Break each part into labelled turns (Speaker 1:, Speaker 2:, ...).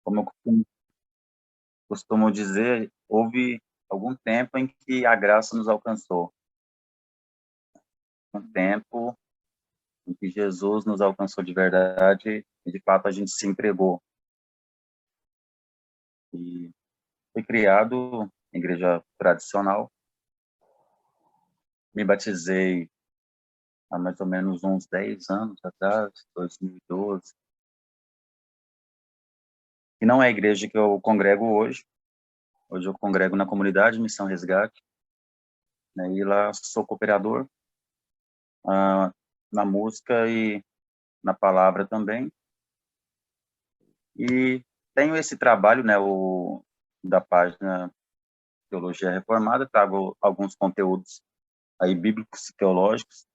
Speaker 1: como eu costumo dizer, houve algum tempo em que a graça nos alcançou, um tempo em que Jesus nos alcançou de verdade e, de fato, a gente se entregou. E fui criado em igreja tradicional, me batizei há mais ou menos uns 10 anos atrás, 2012, e não é a igreja que eu congrego hoje. Hoje eu congrego na comunidade Missão Resgate, né, e lá sou cooperador, na música e na palavra também. E tenho esse trabalho, né, da página Teologia Reformada, trago alguns conteúdos aí bíblicos e teológicos,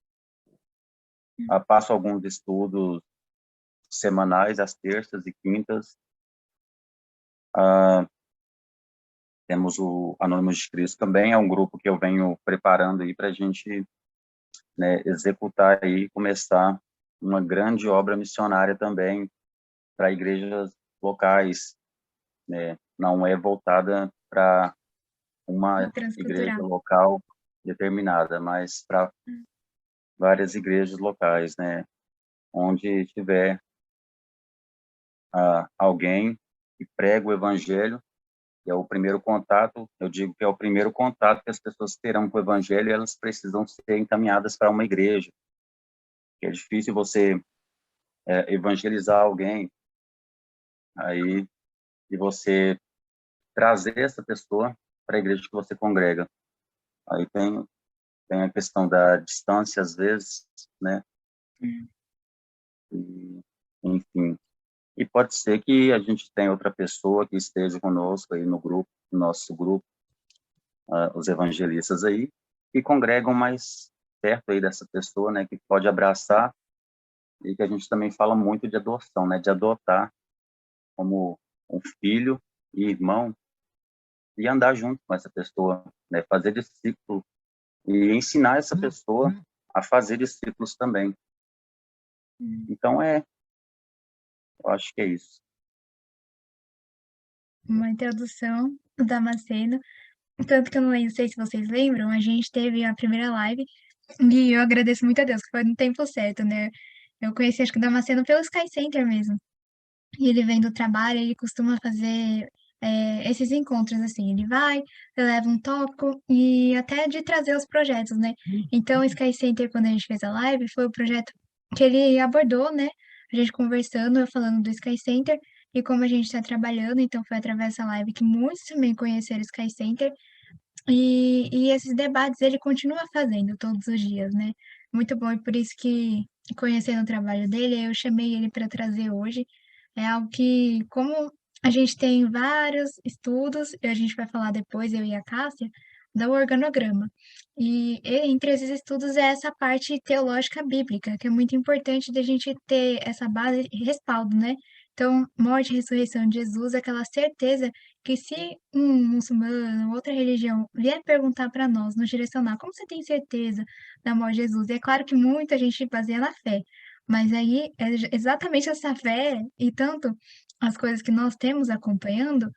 Speaker 1: passo alguns estudos semanais, às terças e quintas. Temos o Anônimos de Cristo também, é um grupo que eu venho preparando aí para a gente, né, executar e começar uma grande obra missionária também para igrejas locais, né, não é voltada para uma igreja
Speaker 2: Transcultural.
Speaker 1: local determinada, mas para várias igrejas locais, né, onde tiver alguém que prega o evangelho, que é o primeiro contato, eu digo que é o primeiro contato que as pessoas terão com o evangelho, e elas precisam ser encaminhadas para uma igreja. É difícil você evangelizar alguém aí e você trazer essa pessoa para a igreja que você congrega. Aí tem a questão da distância às vezes, né? E, enfim, e pode ser que a gente tenha outra pessoa que esteja conosco aí no grupo, no nosso grupo, os evangelistas aí, que congregam mais perto aí dessa pessoa, né, que pode abraçar, e que a gente também fala muito de adoção, né, de adotar como um filho e irmão, e andar junto com essa pessoa, né, fazer discípulo, e ensinar essa pessoa a fazer discípulos também. Então, eu acho que é isso.
Speaker 2: Uma introdução do Damasceno. Tanto que eu não sei se vocês lembram, a gente teve a primeira live e eu agradeço muito a Deus, que foi no tempo certo, né? Eu conheci, acho que o Damasceno pelo Sky Center mesmo. E ele vem do trabalho, ele costuma fazer esses encontros, assim. Ele vai, leva um tópico e até de trazer os projetos, né? Então, o Sky Center, quando a gente fez a live, foi o projeto que ele abordou, né? A gente conversando, eu falando do Sky Center e como a gente está trabalhando. Então, foi através dessa live que muitos também conheceram o Sky Center. E esses debates ele continua fazendo todos os dias, né? Muito bom, e por isso que, conhecendo o trabalho dele, eu chamei ele para trazer hoje. É algo que, como a gente tem vários estudos, e a gente vai falar depois, eu e a Cássia, do organograma. Entre esses estudos é essa parte teológica bíblica, que é muito importante da gente ter essa base e respaldo, né? Então, morte e ressurreição de Jesus, aquela certeza que se um muçulmano, outra religião, vier perguntar para nós, nos direcionar, como você tem certeza da morte de Jesus? E é claro que muita gente baseia na fé, mas aí é exatamente essa fé e tanto as coisas que nós temos acompanhando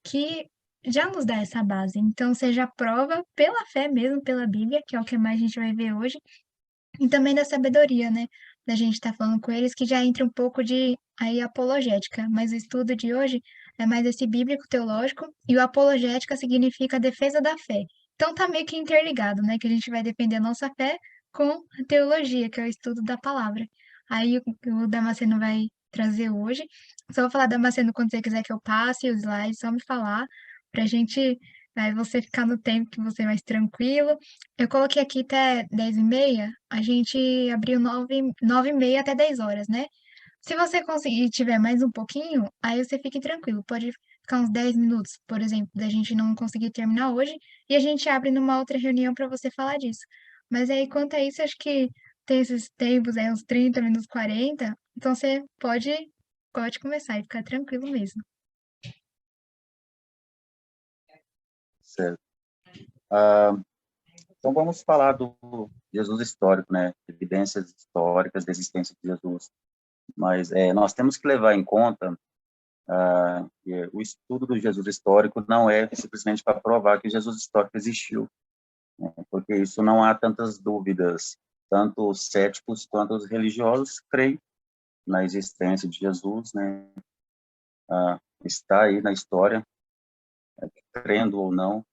Speaker 2: que já nos dá essa base. Então, seja a prova pela fé mesmo, pela Bíblia, que é o que mais a gente vai ver hoje, e também da sabedoria, né? Da gente estar falando com eles, que já entra um pouco de aí apologética, mas o estudo de hoje é mais esse bíblico teológico, e o apologética significa a defesa da fé. Então tá meio que interligado, né? Que a gente vai defender a nossa fé com a teologia, que é o estudo da palavra. Aí o Damasceno vai trazer hoje. Só vou falar Damasceno quando você quiser que eu passe os slides, só me falar, pra gente, aí você ficar no tempo que você é mais tranquilo. Eu coloquei aqui até 10h30, a gente abriu 9h30 até 10 horas, né? Se você conseguir tiver mais um pouquinho, aí você fique tranquilo. Pode ficar uns 10 minutos, por exemplo, da gente não conseguir terminar hoje, e a gente abre numa outra reunião para você falar disso. Mas aí, quanto a isso, acho que tem esses tempos aí, uns 30 minutos, 40, então você pode começar e ficar tranquilo mesmo.
Speaker 1: Certo. Então, vamos falar do Jesus histórico, né? Evidências históricas da existência de Jesus. Mas nós temos que levar em conta o estudo do Jesus histórico não é simplesmente para provar que Jesus histórico existiu, né? Porque isso não há tantas dúvidas, tanto os céticos quanto os religiosos creem na existência de Jesus, né? Está aí na história, crendo ou não,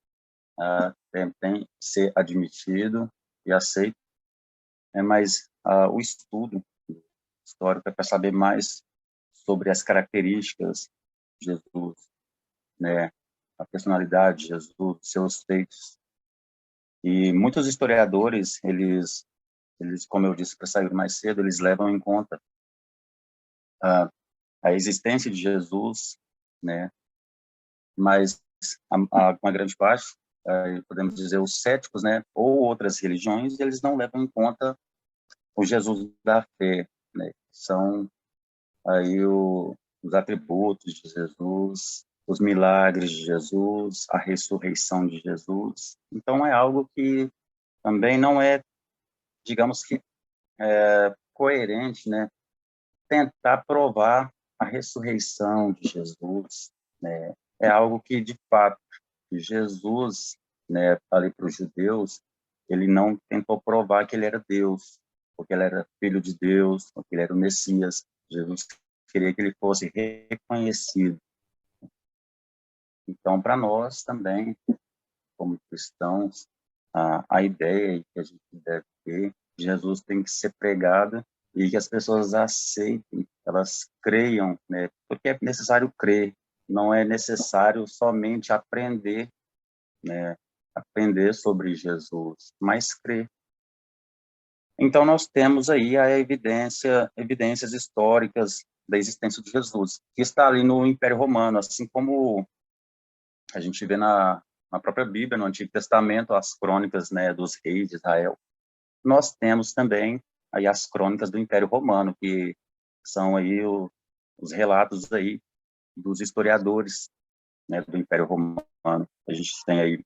Speaker 1: tem que ser admitido e aceito, mas o estudo histórico é para saber mais sobre as características de Jesus, né? A personalidade de Jesus, seus feitos. E muitos historiadores, eles como eu disse para sair mais cedo, eles levam em conta a, a existência de Jesus, né? Mas uma grande parte, podemos dizer, os céticos, né, ou outras religiões, eles não levam em conta o Jesus da fé, né? São aí os atributos de Jesus, os milagres de Jesus, a ressurreição de Jesus. Então, é algo que também não é, digamos que, coerente, né? Tentar provar a ressurreição de Jesus, né? É algo que, de fato, Jesus, né, ali para os judeus, ele não tentou provar que ele era Deus, porque ele era filho de Deus, porque ele era o Messias. Jesus queria que ele fosse reconhecido. Então, para nós também, como cristãos, a ideia que a gente deve ter, Jesus tem que ser pregado e que as pessoas aceitem, elas creiam, né? Porque é necessário crer, não é necessário somente aprender, né? Aprender sobre Jesus, mas crer. Então, nós temos aí evidências históricas da existência de Jesus, que está ali no Império Romano, assim como a gente vê na própria Bíblia, no Antigo Testamento, as crônicas, né, dos reis de Israel. Nós temos também aí as crônicas do Império Romano, que são aí os relatos aí dos historiadores, né, do Império Romano. A gente tem aí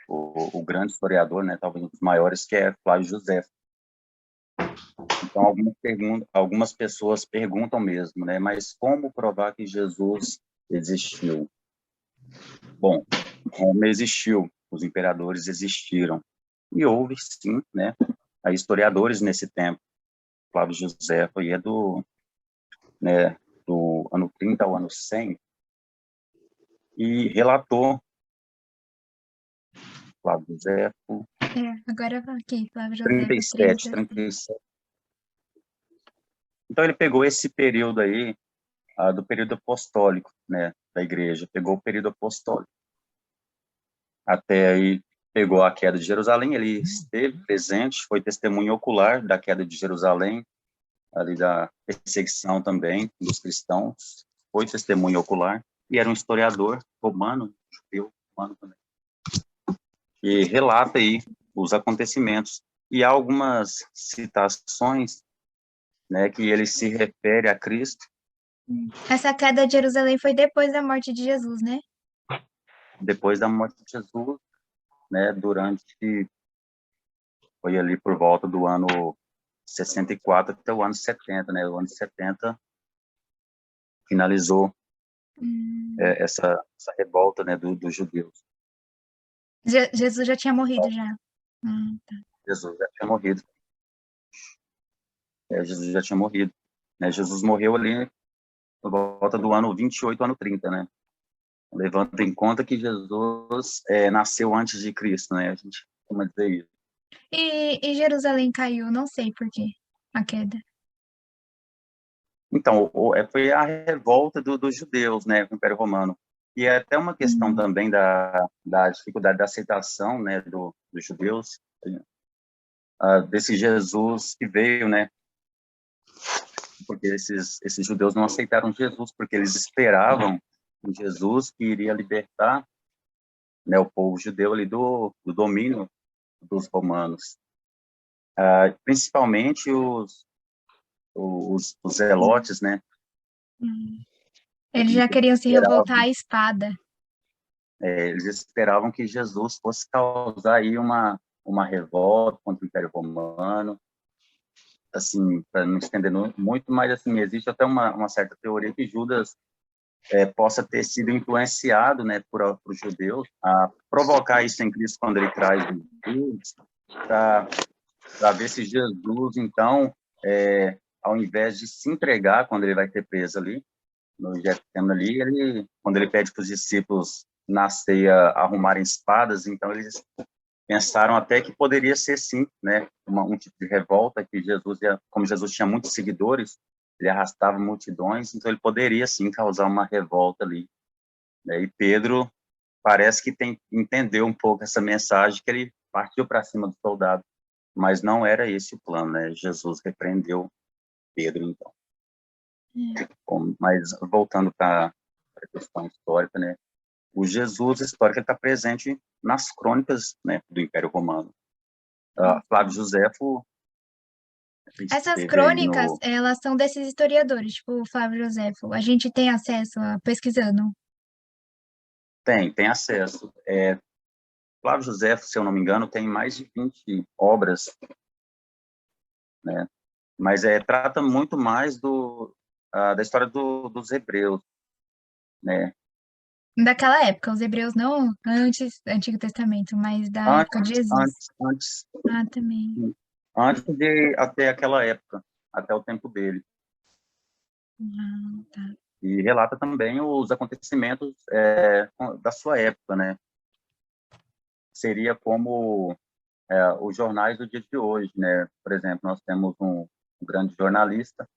Speaker 1: o grande historiador, né, talvez um dos maiores, que é Flávio José. Então, algumas pessoas perguntam mesmo, né, mas como provar que Jesus existiu? Bom, Roma existiu, os imperadores existiram, e houve, sim, né, historiadores nesse tempo. Flávio José foi né, do ano 30 ao ano 100, e relatou, Flávio José,
Speaker 2: Agora aqui, Flávio José,
Speaker 1: 37,
Speaker 2: 30.
Speaker 1: 37. Então, ele pegou esse período aí, do período apostólico, né, da igreja, pegou o período apostólico. Até aí, pegou a queda de Jerusalém, ele esteve presente, foi testemunho ocular da queda de Jerusalém, ali da perseguição também dos cristãos, foi testemunho ocular, e era um historiador romano, judeu, romano também, e relata aí os acontecimentos. E há algumas citações, né, que ele se refere a Cristo
Speaker 2: Essa queda de Jerusalém foi depois da morte de Jesus, né?
Speaker 1: depois da morte de Jesus, né, foi ali por volta do ano 64 até o ano 70, né, o ano 70 finalizou
Speaker 2: Hum.
Speaker 1: essa revolta, né, dos judeus.
Speaker 2: Jesus já tinha morrido já. Tá.
Speaker 1: Jesus já tinha morrido. Jesus já tinha morrido. Né? Jesus morreu ali por volta do ano 28, ano 30, né? Levando em conta que Jesus nasceu antes de Cristo, né? A gente costuma dizer isso.
Speaker 2: E Jerusalém caiu, não sei por quê, a queda.
Speaker 1: Então, foi a revolta dos judeus, né, com o Império Romano. E é até uma questão
Speaker 2: Hum.
Speaker 1: também da dificuldade da aceitação, né, dos judeus, desse Jesus que veio, né, porque esses judeus não aceitaram Jesus, porque eles esperavam um Jesus que iria libertar, né, o povo judeu ali do domínio dos romanos. Principalmente os zelotes, né,
Speaker 2: Hum. Eles
Speaker 1: eles
Speaker 2: já queriam se revoltar
Speaker 1: esperavam,
Speaker 2: à espada.
Speaker 1: eles esperavam que Jesus fosse causar aí uma revolta contra o Império Romano, assim, para não estender muito, mas assim, existe até uma certa teoria que Judas possa ter sido influenciado, né, por os judeus a provocar isso em Cristo quando ele traz Jesus, para ver se Jesus, então, ao invés de se entregar quando ele vai ter preso ali, no Getsemane ali, quando ele pede para os discípulos na ceia arrumarem espadas, então eles pensaram até que poderia ser sim, né, um tipo de revolta que Jesus, como Jesus tinha muitos seguidores, ele arrastava multidões, então ele poderia sim causar uma revolta ali, né? E Pedro parece que entendeu um pouco essa mensagem, que ele partiu para cima do soldado, mas não era esse o plano, né? Jesus repreendeu Pedro, então. Mas voltando para a questão histórica, né? O Jesus histórico está presente nas crônicas, né, do Império Romano. Flávio Josefo
Speaker 2: Essas
Speaker 1: esteve aí
Speaker 2: crônicas,
Speaker 1: no...
Speaker 2: elas são desses historiadores, tipo o Flávio Josefo. A gente tem acesso a pesquisando.
Speaker 1: Tem acesso. Flávio Josefo, se eu não me engano, tem mais de 20 obras, né? Mas trata muito mais da história dos hebreus, né?
Speaker 2: Daquela época, os hebreus não antes do Antigo Testamento, mas da época de
Speaker 1: Antes,
Speaker 2: Jesus.
Speaker 1: antes, antes,
Speaker 2: Ah, também.
Speaker 1: antes de até aquela época, até o tempo dele.
Speaker 2: Ah, tá.
Speaker 1: E relata também os acontecimentos da sua época, né? Seria como os jornais do dia de hoje, né? Por exemplo, nós temos um grande jornalista,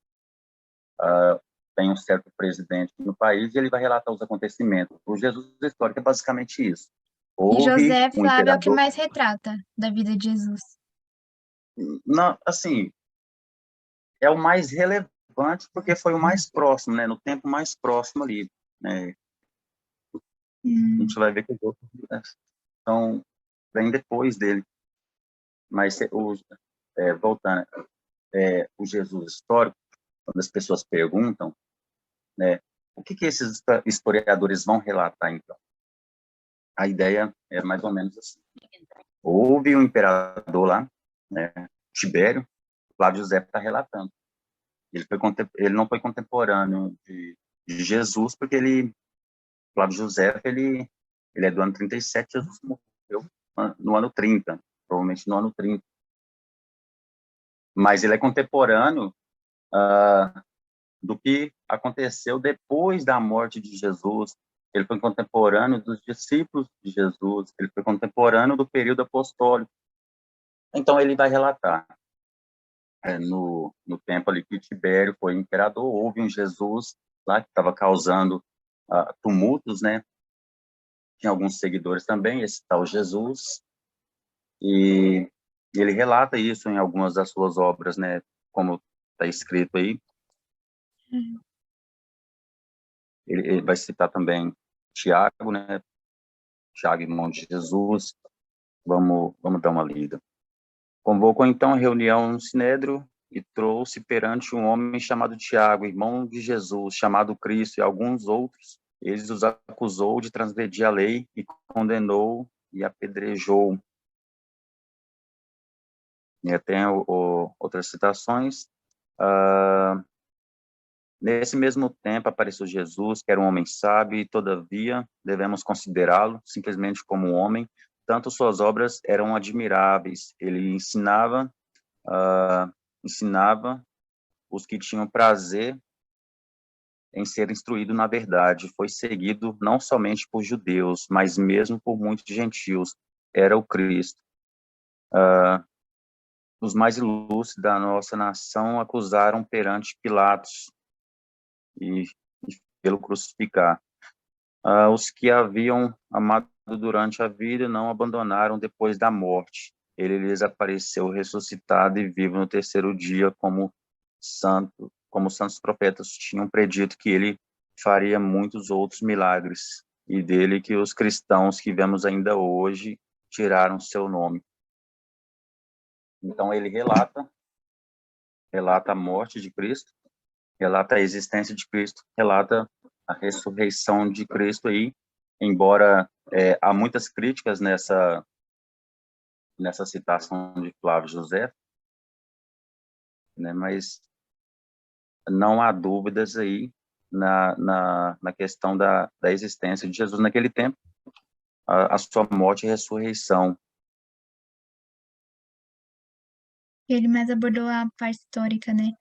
Speaker 1: tem um certo presidente no país e ele vai relatar os acontecimentos. O Jesus histórico é basicamente isso.
Speaker 2: E
Speaker 1: Houve
Speaker 2: José
Speaker 1: um
Speaker 2: Flávio é o que
Speaker 1: imperador,
Speaker 2: mais retrata da vida de Jesus.
Speaker 1: não, assim, é o mais relevante porque foi o mais próximo, né? No tempo mais próximo ali, né? A gente vai ver que os outros, né, são bem depois dele. Mas voltando, o Jesus histórico, quando as pessoas perguntam, né, o que esses historiadores vão relatar, então? A ideia é mais ou menos assim. Houve um imperador lá, né, Tibério, Flávio José está relatando. Ele não foi contemporâneo de Jesus, porque Flávio José, ele é do ano 37, Jesus morreu no ano 30, provavelmente no ano 30. Mas ele é contemporâneo do que aconteceu depois da morte de Jesus. Ele foi contemporâneo dos discípulos de Jesus, ele foi contemporâneo do período apostólico. Então, ele vai relatar, no tempo ali que Tibério foi imperador, houve um Jesus lá que estava causando tumultos, né? Tinha alguns seguidores também, esse tal Jesus, e ele relata isso em algumas das suas obras, né? Como está escrito aí. Ele vai citar também Tiago, né? Tiago, irmão de Jesus. Vamos dar uma lida. Convocou então a reunião no Sinédrio e trouxe perante um homem chamado Tiago, irmão de Jesus, chamado Cristo, e alguns outros. Eles os acusou de transgredir a lei e condenou e apedrejou. E tem outras citações. Nesse mesmo tempo apareceu Jesus, que era um homem sábio, e todavia devemos considerá-lo simplesmente como um homem. Tanto suas obras eram admiráveis. Ele ensinava os que tinham prazer em ser instruído na verdade. Foi seguido não somente por judeus, mas mesmo por muitos gentios. Era o Cristo. Os mais ilustres da nossa nação acusaram perante Pilatos e pelo crucificar. Os que haviam amado durante a vida não abandonaram depois da morte. Ele lhes apareceu ressuscitado e vivo no terceiro dia, como os santos profetas tinham predito que ele faria muitos outros milagres, e dele que os cristãos que vemos ainda hoje tiraram seu nome. Então ele relata a morte de Cristo, relata a existência de Cristo, relata a ressurreição de Cristo aí, embora há muitas críticas nessa citação de Flávio José, né? Mas não há dúvidas aí na questão da existência de Jesus naquele tempo, a sua morte e ressurreição.
Speaker 2: Ele mais abordou a parte histórica, né?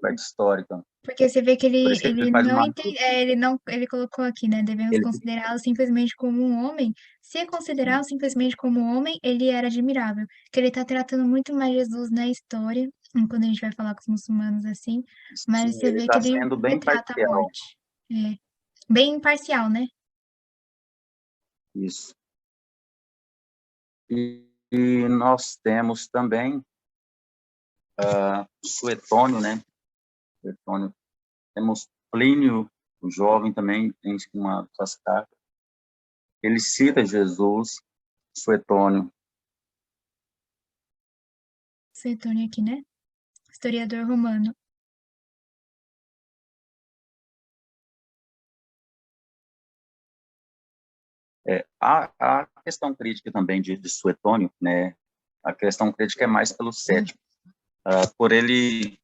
Speaker 1: Parte histórica.
Speaker 2: Porque você vê que
Speaker 1: Por
Speaker 2: ele,
Speaker 1: isso que ele
Speaker 2: ele
Speaker 1: faz
Speaker 2: não
Speaker 1: uma...
Speaker 2: entende, ele não, ele colocou aqui, né? Devemos
Speaker 1: Ele,
Speaker 2: considerá-lo simplesmente como um homem. Se considerá-lo simplesmente como um homem, ele era admirável. Que ele está tratando muito mais Jesus na história, quando a gente vai falar com os muçulmanos assim, mas
Speaker 1: sim,
Speaker 2: você
Speaker 1: ele
Speaker 2: vê que
Speaker 1: está
Speaker 2: ele
Speaker 1: sendo bem
Speaker 2: retrata a
Speaker 1: parcial.
Speaker 2: morte. É. Bem imparcial, né?
Speaker 1: Isso. E nós temos também Suetônio, né? Suetônio. Temos Plínio, o jovem também, tem uma das suas cartas. Ele cita Jesus, Suetônio.
Speaker 2: Suetônio aqui, né? Historiador romano.
Speaker 1: A questão crítica também de Suetônio, né? A questão crítica é mais pelo cético, por ele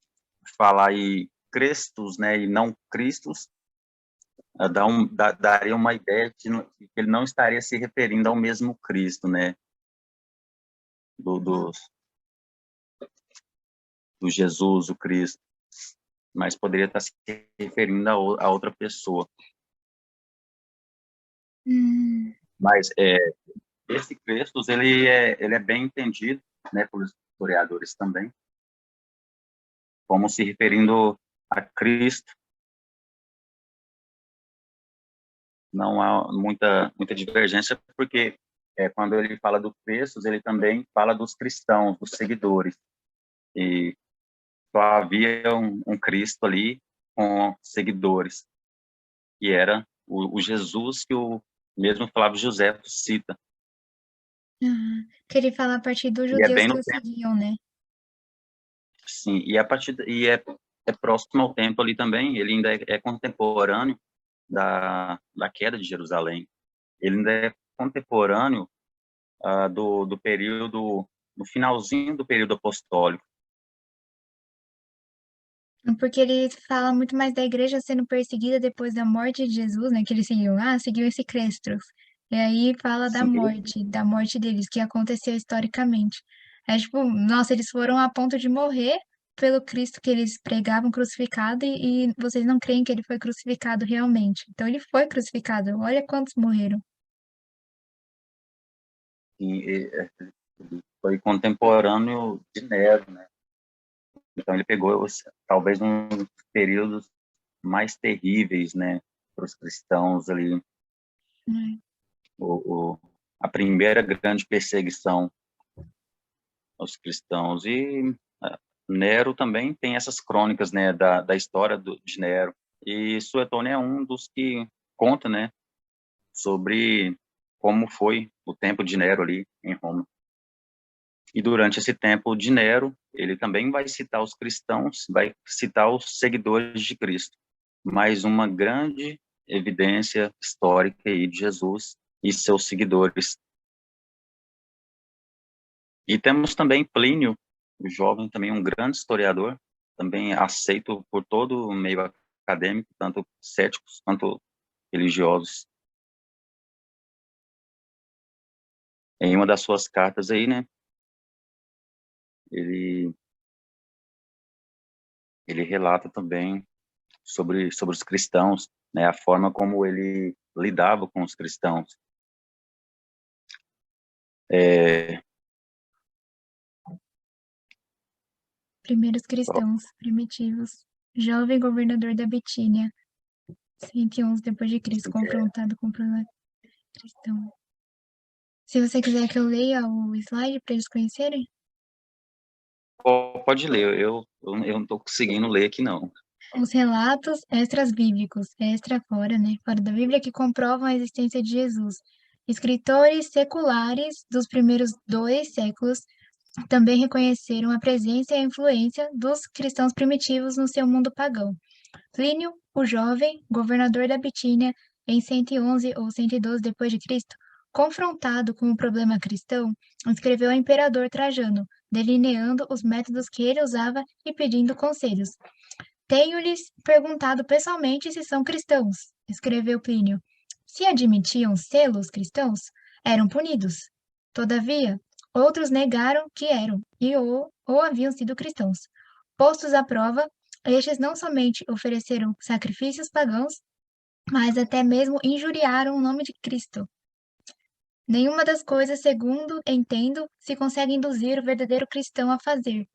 Speaker 1: falar aí Crestos, né, e não Cristos, daria uma ideia de que ele não estaria se referindo ao mesmo Cristo, né, do, do, do Jesus, o Cristo, mas poderia estar se referindo a outra pessoa.
Speaker 2: Hum,
Speaker 1: Mas esse Crestos, ele é bem entendido, né, pelos historiadores também, como se referindo a Cristo. Não há muita divergência, porque quando ele fala do Crestos, ele também fala dos cristãos, dos seguidores, e só havia um Cristo ali com seguidores, que era o Jesus que o mesmo Flávio José cita.
Speaker 2: que ele fala a partir dos
Speaker 1: E é
Speaker 2: judeus
Speaker 1: bem
Speaker 2: que
Speaker 1: no
Speaker 2: o
Speaker 1: tempo,
Speaker 2: seguiam, né?
Speaker 1: sim, é próximo ao tempo ali também, ele ainda é contemporâneo da queda de Jerusalém. Ele ainda é contemporâneo do período, no finalzinho do período apostólico.
Speaker 2: Porque ele fala muito mais da igreja sendo perseguida depois da morte de Jesus, né? Que eles seguiam, seguiu esse Crestros. E aí fala
Speaker 1: Sim,
Speaker 2: da morte deles, que aconteceu historicamente. É tipo, nossa, eles foram a ponto de morrer pelo Cristo que eles pregavam crucificado e vocês não creem que ele foi crucificado realmente. Então ele foi crucificado. Olha quantos morreram.
Speaker 1: ele foi contemporâneo de Nero, né? Então ele pegou talvez um dos períodos mais terríveis, né, para os cristãos ali,
Speaker 2: Né?
Speaker 1: a primeira grande perseguição aos cristãos. E Nero também tem essas crônicas, né, da história de Nero. E Suetônio é um dos que conta, né, sobre como foi o tempo de Nero ali em Roma. E durante esse tempo de Nero, ele também vai citar os cristãos, vai citar os seguidores de Cristo. Mais uma grande evidência histórica aí de Jesus e seus seguidores. E temos também Plínio, o jovem, também um grande historiador, também aceito por todo o meio acadêmico, tanto céticos quanto religiosos. Em uma das suas cartas aí, né, ele, ele relata também sobre os cristãos, né, a forma como ele lidava com os cristãos. É,
Speaker 2: Primeiros cristãos primitivos. Jovem governador da Betínia. 111 depois de Cristo, confrontado com o problema cristão. Se você quiser que eu leia o slide para eles conhecerem,
Speaker 1: pode ler, eu não estou conseguindo ler aqui, não.
Speaker 2: os relatos extras bíblicos, extra fora, né? Fora da Bíblia, que comprovam a existência de Jesus. Escritores seculares dos primeiros 2 séculos também reconheceram a presença e a influência dos cristãos primitivos no seu mundo pagão. Plínio, o jovem, governador da Bitínia, em 111 ou 112 depois de Cristo, confrontado com o problema cristão, escreveu ao imperador Trajano, delineando os métodos que ele usava e pedindo conselhos. Tenho-lhes perguntado pessoalmente se são cristãos, escreveu Plínio. Se admitiam selos cristãos, eram punidos. Todavia, outros negaram que eram ou haviam sido cristãos. Postos à prova, estes não somente ofereceram sacrifícios pagãos, mas até mesmo injuriaram o nome de Cristo. Nenhuma das coisas, segundo entendo, se consegue induzir o verdadeiro cristão a fazer.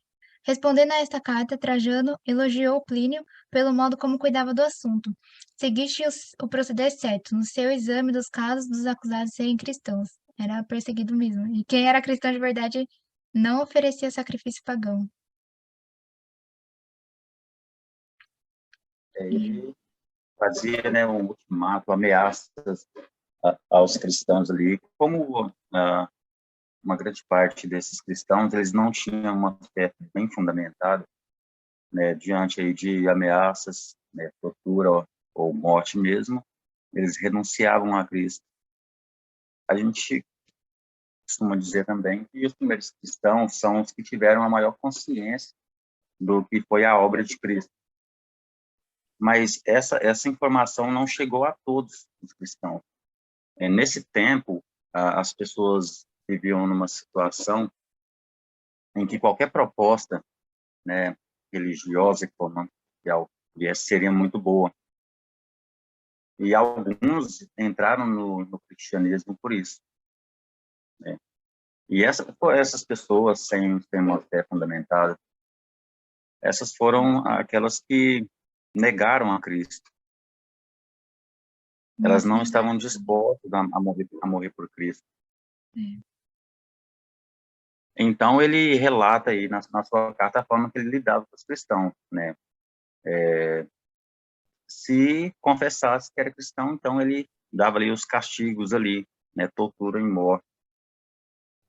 Speaker 2: Respondendo a esta carta, Trajano elogiou Plínio pelo modo como cuidava do assunto. Seguiste o proceder certo, no seu exame dos casos dos acusados serem cristãos. Era perseguido mesmo. E quem era cristão de verdade não oferecia sacrifício pagão. E
Speaker 1: Ele fazia, né, um ultimato, ameaças aos cristãos ali. Como uma grande parte desses cristãos, eles não tinham uma fé bem fundamentada, né, diante aí de ameaças, né, tortura ou morte mesmo, eles renunciavam a Cristo. A gente costuma dizer também que os primeiros cristãos são os que tiveram a maior consciência do que foi a obra de Cristo. Mas essa informação não chegou a todos os cristãos. Nesse tempo, as pessoas viviam numa situação em que qualquer proposta, né, religiosa e comercial seria muito boa. E alguns entraram no cristianismo por isso, né? E essas pessoas sem uma fé fundamentada, essas foram aquelas que negaram a Cristo. Elas não estavam dispostas a morrer por Cristo.
Speaker 2: É.
Speaker 1: Então, ele relata aí na sua carta a forma que ele lidava com os cristãos, né? Se confessasse que era cristão, então ele dava ali os castigos ali, né? Tortura e morte.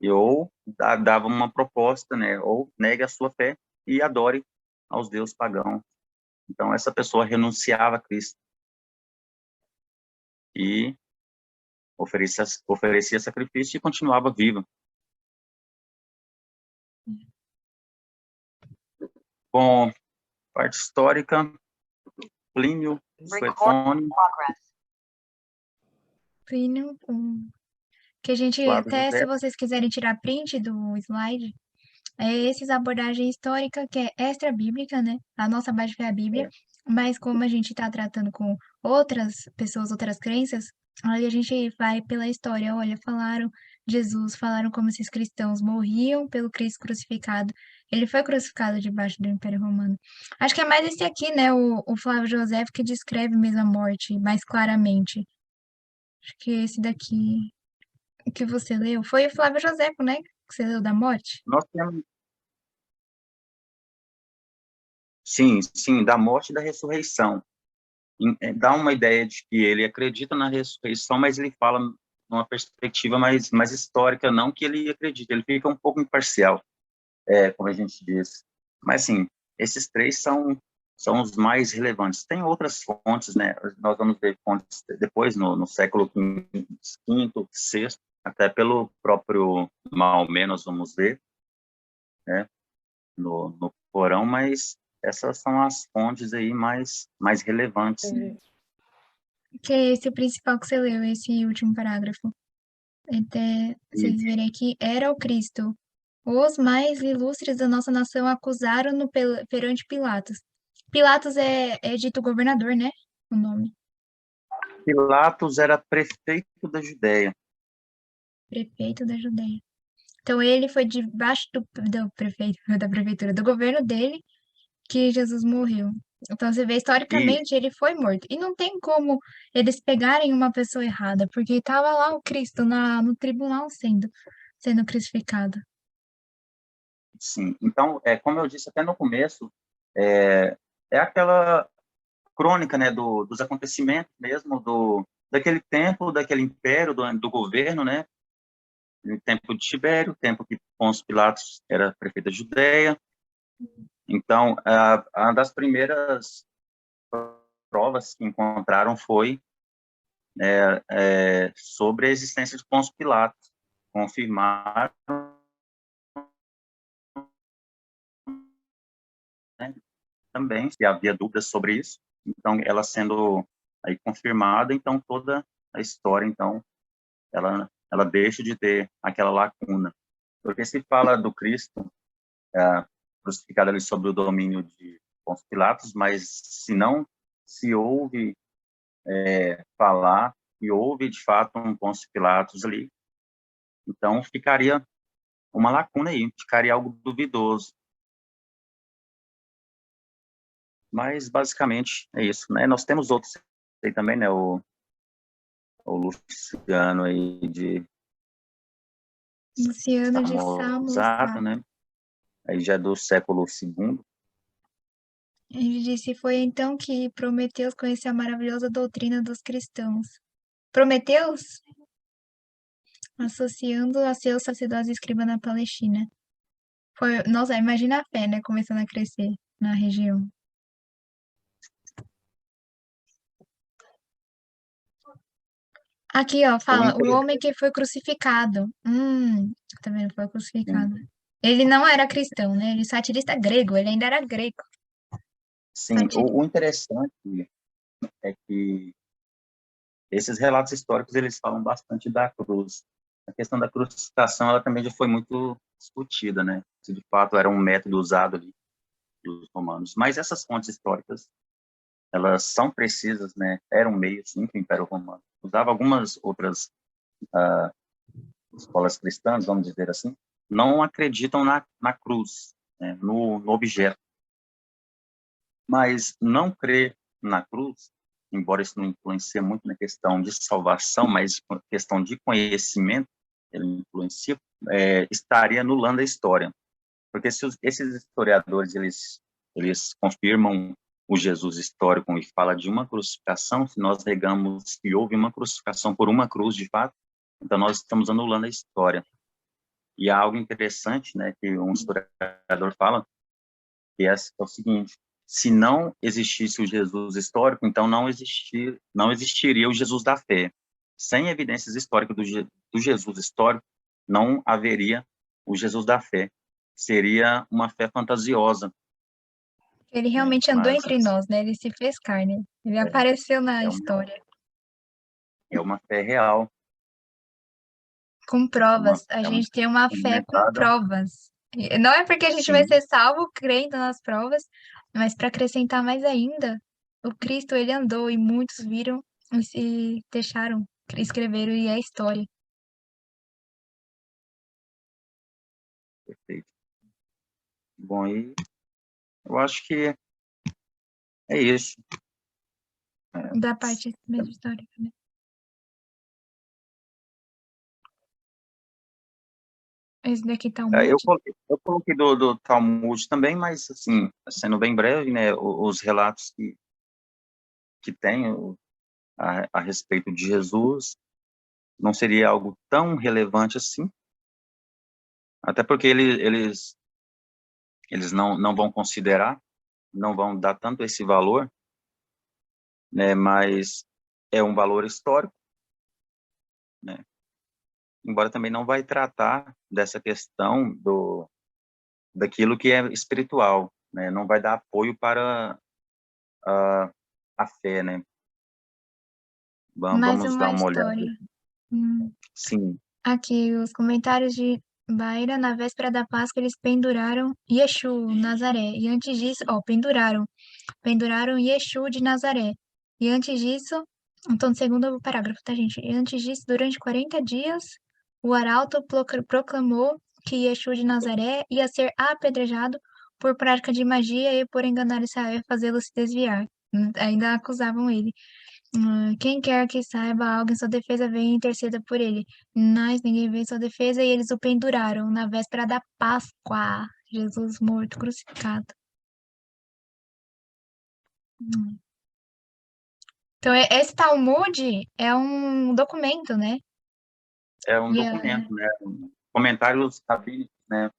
Speaker 1: Ou dava uma proposta, né? Ou negue a sua fé e adore aos deuses pagãos. Então, essa pessoa renunciava a Cristo e oferecia sacrifício e continuava viva. Bom, parte histórica, Plínio, Suetônio,
Speaker 2: Plínio, que a gente,
Speaker 1: Flávio
Speaker 2: até se
Speaker 1: José.
Speaker 2: vocês quiserem tirar print do slide, é esses abordagem histórica que é extra-bíblica, né? A nossa base é a Bíblia, mas como a gente está tratando com outras pessoas, outras crenças, aí a gente vai pela história. Olha, falaram Jesus, falaram como esses cristãos morriam pelo Cristo crucificado. Ele foi crucificado debaixo do Império Romano. Acho que é mais esse aqui, né? O Flávio José, que descreve mesmo a morte mais claramente. Acho que esse daqui que você leu foi o Flávio José, né? Que você leu da morte.
Speaker 1: Nós temos, sim, da morte e da ressurreição. Dá uma ideia de que ele acredita na ressurreição, mas ele fala numa perspectiva mais histórica, não que ele acredite, ele fica um pouco imparcial, como a gente diz. Mas, sim, esses três são os mais relevantes. Tem outras fontes, né? Nós vamos ver fontes depois, no século V, VI, até pelo próprio Maomé, nós vamos ver, né? No Corão, mas essas são as fontes aí mais relevantes.
Speaker 2: Que é esse o principal que você leu, esse último parágrafo. Até
Speaker 1: E,
Speaker 2: vocês verem aqui, era o Cristo. Os mais ilustres da nossa nação acusaram-no perante Pilatos. Pilatos é dito governador, né? O nome.
Speaker 1: Pilatos era prefeito da Judéia.
Speaker 2: Prefeito da Judéia. Então ele foi debaixo do prefeito, da prefeitura, do governo dele, que Jesus morreu. Então você vê,
Speaker 1: E,
Speaker 2: historicamente, ele foi morto. E não tem como eles pegarem uma pessoa errada, porque estava lá o Cristo no tribunal sendo crucificado.
Speaker 1: sim, então, como eu disse até no começo, é, é aquela crônica, né, dos acontecimentos mesmo, daquele tempo, daquele império, do governo, né, no tempo de Tibério, tempo que Pôncio Pilatos era prefeito da Judéia. Então, uma das primeiras provas que encontraram foi sobre a existência de Pôncio Pilatos, confirmaram, né, também, se havia dúvidas sobre isso, então, ela sendo aí confirmada, então, toda a história, então, ela deixa de ter aquela lacuna. Porque se fala do Cristo crucificado ali sob o domínio de Pôncio Pilatos, mas se não se ouve falar, e houve, de fato, um Pôncio Pilatos ali, então ficaria uma lacuna aí, ficaria algo duvidoso. Mas, basicamente, é isso, né? Nós temos outros aí também, né? O Luciano aí de
Speaker 2: Luciano de
Speaker 1: Samosata,
Speaker 2: Samosata.
Speaker 1: né? Aí já é do século II.
Speaker 2: Ele disse: Foi então que Prometeus conheceu a maravilhosa doutrina dos cristãos. Prometeus? Associando a seus sacerdotes escriba na Palestina. Nossa, imagina a fé, né? Começando a crescer na região. Aqui, ó,
Speaker 1: O
Speaker 2: fala, o
Speaker 1: interesse,
Speaker 2: homem que foi crucificado. Tá vendo? Foi crucificado. Ele não era cristão, né? Ele é satirista grego, ele ainda era grego.
Speaker 1: sim,
Speaker 2: Satirista.
Speaker 1: o interessante é que esses relatos históricos, eles falam bastante da cruz. A questão da crucificação, ela também já foi muito discutida, né? Se de fato era um método usado ali dos romanos. Mas essas fontes históricas, elas são precisas, né? Eram meios, sim, que o Império Romano usava. Algumas outras escolas cristãs, vamos dizer assim, não acreditam na cruz, né? No objeto. Mas não crer na cruz, embora isso não influencie muito na questão de salvação, mas na questão de conhecimento, ele influencia, estaria anulando a história. Porque se esses historiadores, eles confirmam o Jesus histórico e fala de uma crucificação, se nós negamos que houve uma crucificação por uma cruz, de fato, então nós estamos anulando a história. E há algo interessante, né, que um historiador fala, que é o seguinte: se não existisse o Jesus histórico, então não existiria o Jesus da fé. Sem evidências históricas do Jesus histórico, não haveria o Jesus da fé. Seria uma fé fantasiosa,
Speaker 2: Ele
Speaker 1: né?
Speaker 2: realmente andou
Speaker 1: Mas
Speaker 2: entre nós, né? Ele se fez carne. Ele apareceu na
Speaker 1: é uma,
Speaker 2: história.
Speaker 1: é uma fé real,
Speaker 2: Com provas. A
Speaker 1: é uma
Speaker 2: gente tem uma fé com
Speaker 1: fundamentada,
Speaker 2: provas. E não é porque a gente vai
Speaker 1: sim,
Speaker 2: ser salvo crendo nas provas, mas para acrescentar mais ainda, o Cristo ele andou e muitos viram e se deixaram, escreveram e é história.
Speaker 1: perfeito. Bom, e eu acho que é isso.
Speaker 2: Da parte mesmo histórica, né? Esse daqui tá um monte.
Speaker 1: Eu coloquei do Talmud também, mas, assim, sendo bem breve, né, os relatos que tem a respeito de Jesus não seria algo tão relevante assim, até porque eles não vão considerar, não vão dar tanto esse valor, né, mas é um valor histórico, né, embora também não vai tratar dessa questão daquilo que é espiritual, né, não vai dar apoio para a fé, né.
Speaker 2: Mais
Speaker 1: Vamos dar
Speaker 2: uma
Speaker 1: uma olhada.
Speaker 2: história. Hum.
Speaker 1: Sim,
Speaker 2: Aqui, os comentários de Baira, na véspera da Páscoa, eles penduraram Yeshu, Nazaré. E antes disso, ó, penduraram Yeshu de Nazaré. E antes disso, então, no segundo parágrafo, tá, gente? E antes disso, durante 40 dias, o arauto proclamou que Yeshu de Nazaré ia ser apedrejado por prática de magia e por enganar Israel e fazê-lo se desviar. Ainda acusavam ele. Quem quer que saiba algo em sua defesa, venha e interceda por ele. Mas ninguém veio em sua defesa e eles o penduraram na véspera da Páscoa. Jesus morto, crucificado. Hum. Então, esse Talmud é um documento, né?
Speaker 1: é um
Speaker 2: E
Speaker 1: documento, né, comentários rabínicos, né,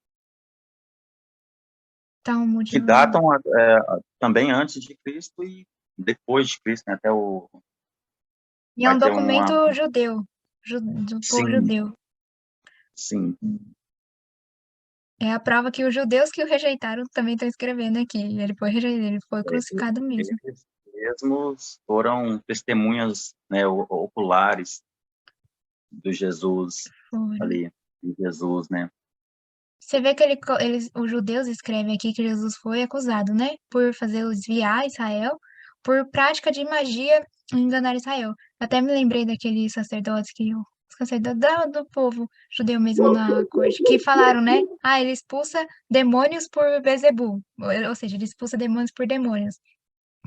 Speaker 2: Talmud,
Speaker 1: que datam também antes de Cristo e depois de Cristo, né, até
Speaker 2: E é
Speaker 1: vai
Speaker 2: um
Speaker 1: ter
Speaker 2: documento
Speaker 1: uma...
Speaker 2: judeu, do povo
Speaker 1: Sim,
Speaker 2: judeu.
Speaker 1: sim.
Speaker 2: É a prova que os judeus que o rejeitaram também estão escrevendo aqui. Ele foi rejeitado, ele foi
Speaker 1: É,
Speaker 2: crucificado mesmo.
Speaker 1: eles mesmos foram testemunhas, né, oculares do Jesus
Speaker 2: Foram.
Speaker 1: ali, de Jesus, né?
Speaker 2: Você vê que os judeus escrevem aqui que Jesus foi acusado, né? Por fazer desviar Israel, por prática de magia e enganar Israel. Até me lembrei daquele sacerdote os sacerdotes do povo judeu mesmo na corte, que falaram, né? Ah, ele expulsa demônios por Bezebu. Ou seja, ele expulsa demônios por demônios.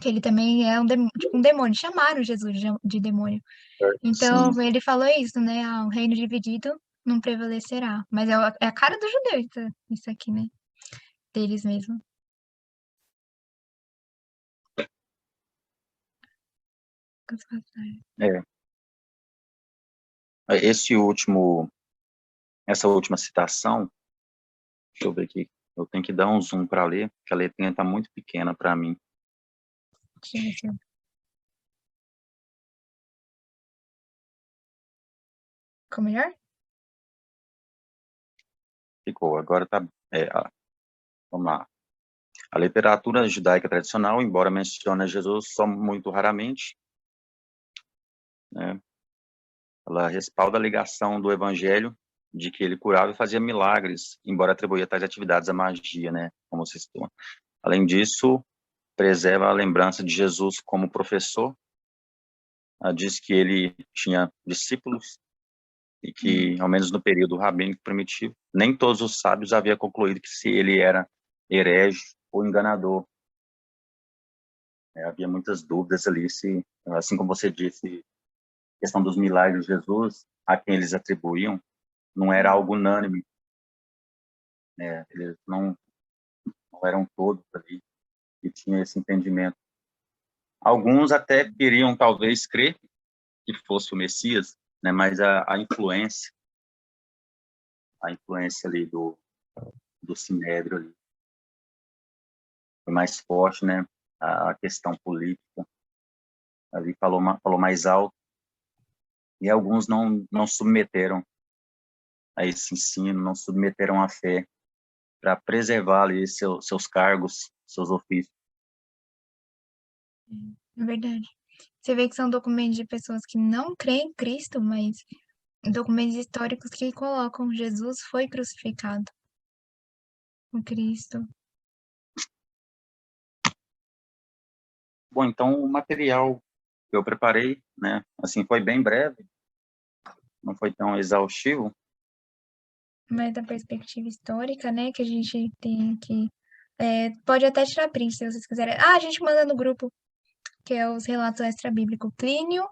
Speaker 2: Que ele também é tipo um demônio. Chamaram Jesus de demônio.
Speaker 1: Sim,
Speaker 2: Então, ele falou isso, né? Ah, o reino dividido não prevalecerá. Mas é a cara do judeu, isso aqui, né? Deles mesmo.
Speaker 1: é. Esse último, essa última citação, deixa eu ver aqui, eu tenho que dar um zoom para ler, porque a letrinha está muito pequena para mim.
Speaker 2: Deixa eu ver se eu... Ficou melhor?
Speaker 1: Ficou, agora tá, vamos lá. A literatura judaica tradicional, embora mencione Jesus só muito raramente, né, ela respalda a ligação do evangelho de que ele curava e fazia milagres, embora atribuía tais atividades à magia, né, como se citou. Além disso, preserva a lembrança de Jesus como professor, diz que ele tinha discípulos e
Speaker 2: Hum.
Speaker 1: que, ao menos no período rabínico primitivo, nem todos os sábios haviam concluído que se ele era herege ou enganador. Havia muitas dúvidas ali, se, assim como você disse, a questão dos milagres de Jesus, a quem eles atribuíam, não era algo unânime, né? Eles não eram todos ali que tinham esse entendimento. Alguns até queriam, talvez, crer que fosse o Messias, né? Mas a influência ali do Sinédrio ali foi mais forte, né? A questão política ali falou mais alto, e alguns não submeteram a esse ensino, não submeteram a fé para preservar ali seus cargos, seus ofícios.
Speaker 2: É verdade. Você vê que são documentos de pessoas que não creem em Cristo, mas documentos históricos que colocam Jesus foi crucificado. O Cristo.
Speaker 1: Bom, então o material que eu preparei, né, assim, foi bem breve, não foi tão exaustivo.
Speaker 2: Mas da perspectiva histórica, né, que a gente tem aqui. Pode até tirar print se vocês quiserem. Ah, a gente manda no grupo, que é os relatos extra-bíblicos. Plínio,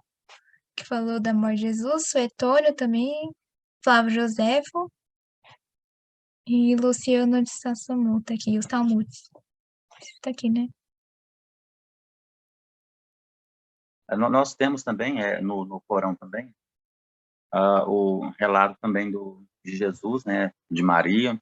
Speaker 2: que falou da morte de Jesus, Suetônio também, Flávio Joséfo e Luciano de Sassomuta tá aqui, os Talmudes. Tá aqui, né?
Speaker 1: Nós temos também, no Corão também, o relato também de Jesus, né, de Maria.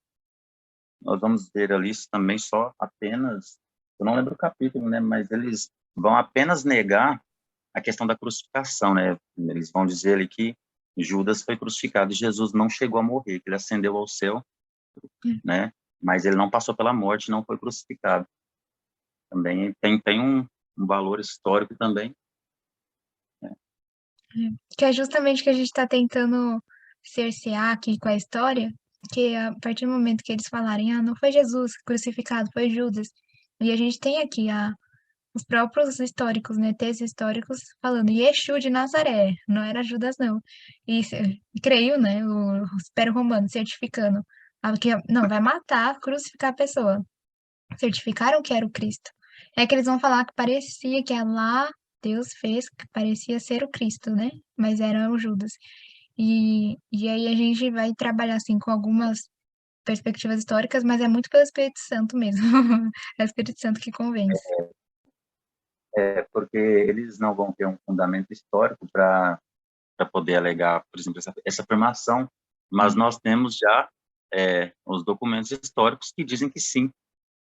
Speaker 1: Nós vamos ver ali também só apenas, eu não lembro o capítulo, né, mas eles vão apenas negar a questão da crucificação, né? Eles vão dizer ali que Judas foi crucificado e Jesus não chegou a morrer, que ele ascendeu ao céu, né? Mas ele não passou pela morte, não foi crucificado. Também tem um valor histórico também, né?
Speaker 2: Que é justamente o que a gente está tentando cercear aqui com a história, que a partir do momento que eles falarem, ah, não foi Jesus crucificado, foi Judas. E a gente tem aqui os próprios históricos, né, textos históricos falando Yeshua de Nazaré, não era Judas, não. E creio, né, o Império Romano certificando, que não, vai matar, crucificar a pessoa. Certificaram que era o Cristo. É que eles vão falar que parecia que lá Deus fez que parecia ser o Cristo, né? Mas era o Judas. E aí a gente vai trabalhar assim com algumas perspectivas históricas, mas é muito pelo Espírito Santo mesmo. É o Espírito Santo que convence.
Speaker 1: Porque eles não vão ter um fundamento histórico para poder alegar, por exemplo, essa afirmação, mas
Speaker 2: Hum.
Speaker 1: nós temos já os documentos históricos que dizem que sim,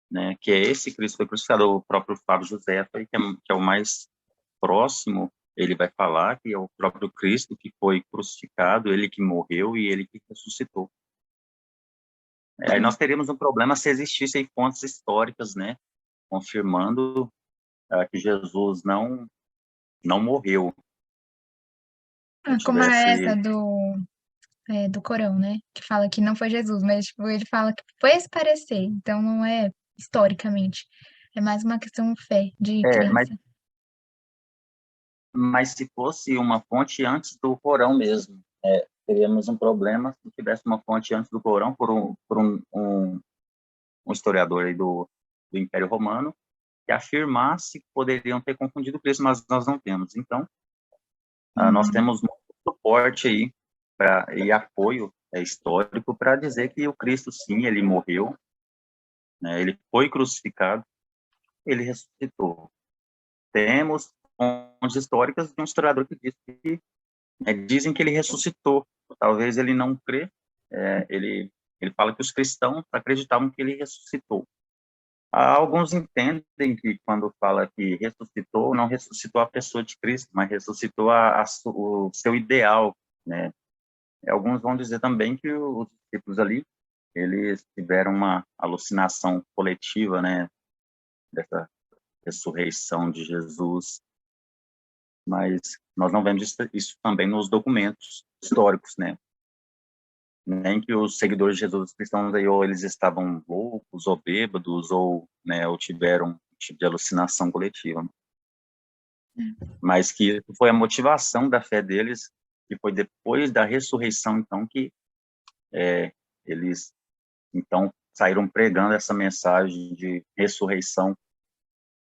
Speaker 1: né, que é esse Cristo foi crucificado. O próprio Fábio José, que é o mais próximo ele vai falar que é o próprio Cristo que foi crucificado, ele que morreu e ele que ressuscitou. Aí nós teríamos um problema se existissem fontes históricas, né, confirmando que Jesus não morreu,
Speaker 2: Como é essa
Speaker 1: tivesse
Speaker 2: do Corão, né? Que fala que não foi Jesus, mas tipo, ele fala que foi se parecer, então não é historicamente. É mais uma questão de fé, de
Speaker 1: é, mas
Speaker 2: crença.
Speaker 1: mas se fosse uma fonte antes do Corão mesmo, teríamos um problema se tivesse uma fonte antes do Corão por um historiador aí do Império Romano que afirmasse que poderiam ter confundido Cristo, mas nós não temos. Então, nós
Speaker 2: Uhum.
Speaker 1: temos muito suporte aí e apoio histórico para dizer que o Cristo, sim, ele morreu, né, ele foi crucificado, ele ressuscitou. Temos fontes históricas de um historiador que diz que dizem que ele ressuscitou. Talvez ele não crê. Ele fala que os cristãos acreditavam que ele ressuscitou. Alguns entendem que quando fala que ressuscitou, não ressuscitou a pessoa de Cristo, mas ressuscitou o seu ideal, né? E alguns vão dizer também que os discípulos ali, eles tiveram uma alucinação coletiva, né? Dessa ressurreição de Jesus, mas nós não vemos isso também nos documentos históricos, né? Nem que os seguidores de Jesus cristãos aí, ou eles estavam loucos, ou bêbados, ou, né, ou tiveram um tipo de alucinação coletiva. Mas que foi a motivação da fé deles, que foi depois da ressurreição, então, que eles, então, saíram pregando essa mensagem de ressurreição